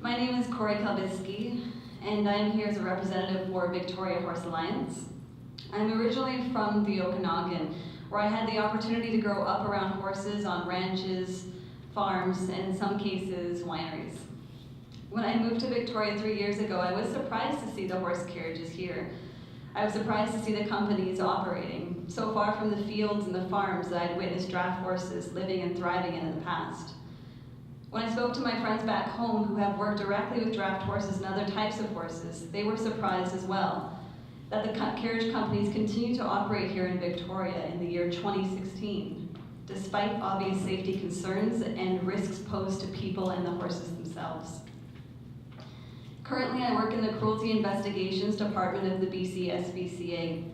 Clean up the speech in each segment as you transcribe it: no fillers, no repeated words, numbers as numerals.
My name is Corie Kielbiski, and I'm here as a representative for Victoria Horse Alliance. I'm originally from the Okanagan, where I had the opportunity to grow up around horses on ranches, farms, and in some cases, wineries. When I moved to Victoria 3 years ago, I was surprised to see the horse carriages here. I was surprised to see the companies operating, so far from the fields and the farms that I'd witnessed draft horses living and thriving in the past. When I spoke to my friends back home who have worked directly with draft horses and other types of horses, they were surprised as well that the carriage companies continue to operate here in Victoria in the year 2016, despite obvious safety concerns and risks posed to people and the horses themselves. Currently, I work in the Cruelty Investigations Department of the BCSPCA.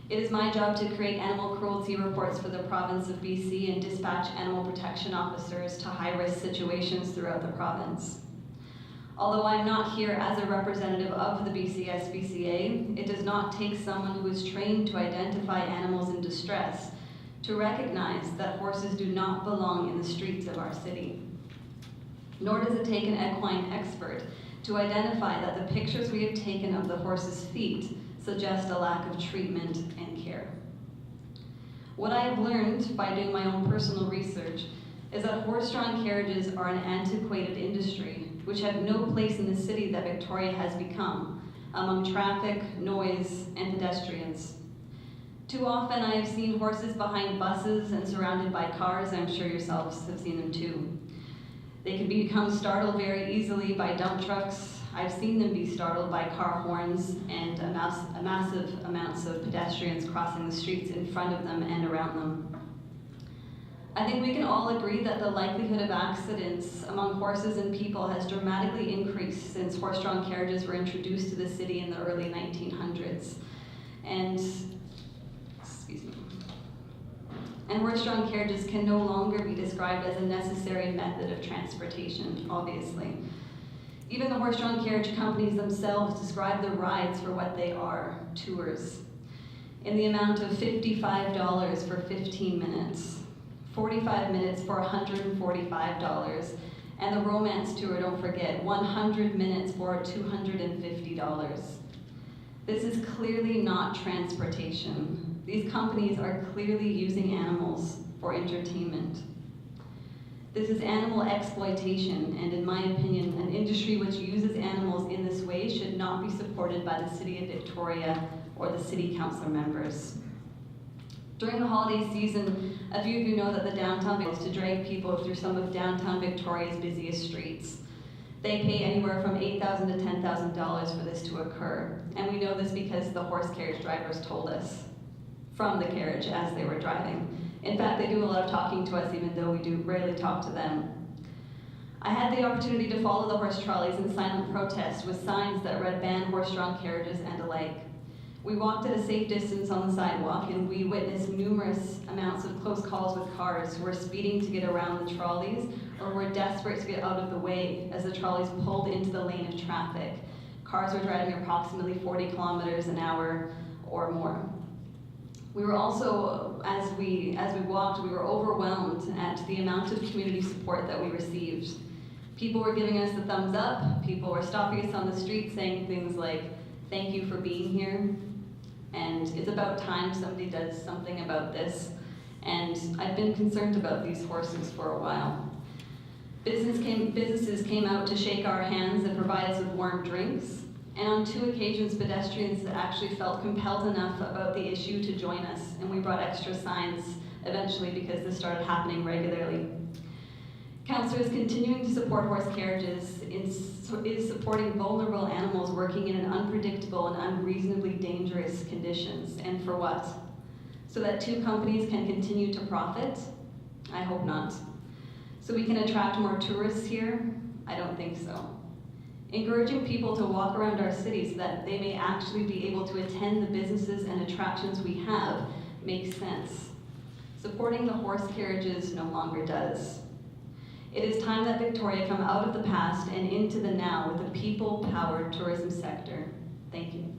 It is my job to create animal cruelty reports for the province of BC and dispatch animal protection officers to high-risk situations throughout the province. Although I'm not here as a representative of the BCSPCA, it does not take someone who is trained to identify animals in distress to recognize that horses do not belong in the streets of our city. Nor does it take an equine expert to identify that the pictures we have taken of the horse's feet suggest a lack of treatment and care. What I have learned by doing my own personal research is that horse-drawn carriages are an antiquated industry which have no place in the city that Victoria has become among traffic, noise, and pedestrians. Too often I have seen horses behind buses and surrounded by cars. I'm sure yourselves have seen them too. They can become startled very easily by dump trucks. I've seen them be startled by car horns and massive amounts of pedestrians crossing the streets in front of them and around them. I think we can all agree that the likelihood of accidents among horses and people has dramatically increased since horse-drawn carriages were introduced to the city in the early 1900s. And horse-drawn carriages can no longer be described as a necessary method of transportation, obviously. Even the horse-drawn carriage companies themselves describe the rides for what they are, tours, in the amount of $55 for 15 minutes, 45 minutes for $145, and the romance tour, don't forget, 100 minutes for $250. This is clearly not transportation. These companies are clearly using animals for entertainment. This is animal exploitation, and in my opinion, an industry which uses animals in this way should not be supported by the City of Victoria or the City Council members. During the holiday season, a few of you know that the downtown is to drag people through some of downtown Victoria's busiest streets. They pay anywhere from $8,000 to $10,000 for this to occur, and we know this because the horse carriage drivers told us from the carriage as they were driving. In fact, they do a lot of talking to us even though we do rarely talk to them. I had the opportunity to follow the horse trolleys in silent protest with signs that read "ban horse-drawn carriages" and alike. We walked at a safe distance on the sidewalk and we witnessed numerous amounts of close calls with cars who were speeding to get around the trolleys or were desperate to get out of the way as the trolleys pulled into the lane of traffic. Cars were driving approximately 40 kilometers an hour or more. We were also, as we walked, we were overwhelmed at the amount of community support that we received. People were giving us the thumbs up. People were stopping us on the street saying things like, "Thank you for being here," and "It's about time somebody does something about this." And I've been concerned about these horses for a while. Businesses came out to shake our hands and provide us with warm drinks. And on 2 occasions, pedestrians actually felt compelled enough about the issue to join us, and we brought extra signs eventually because this started happening regularly. Council is continuing to support horse carriages, is supporting vulnerable animals working in an unpredictable and unreasonably dangerous conditions. And for what? So that 2 companies can continue to profit? I hope not. So we can attract more tourists here? I don't think so. Encouraging people to walk around our city so that they may actually be able to attend the businesses and attractions we have makes sense. Supporting the horse carriages no longer does. It is time that Victoria come out of the past and into the now with a people-powered tourism sector. Thank you.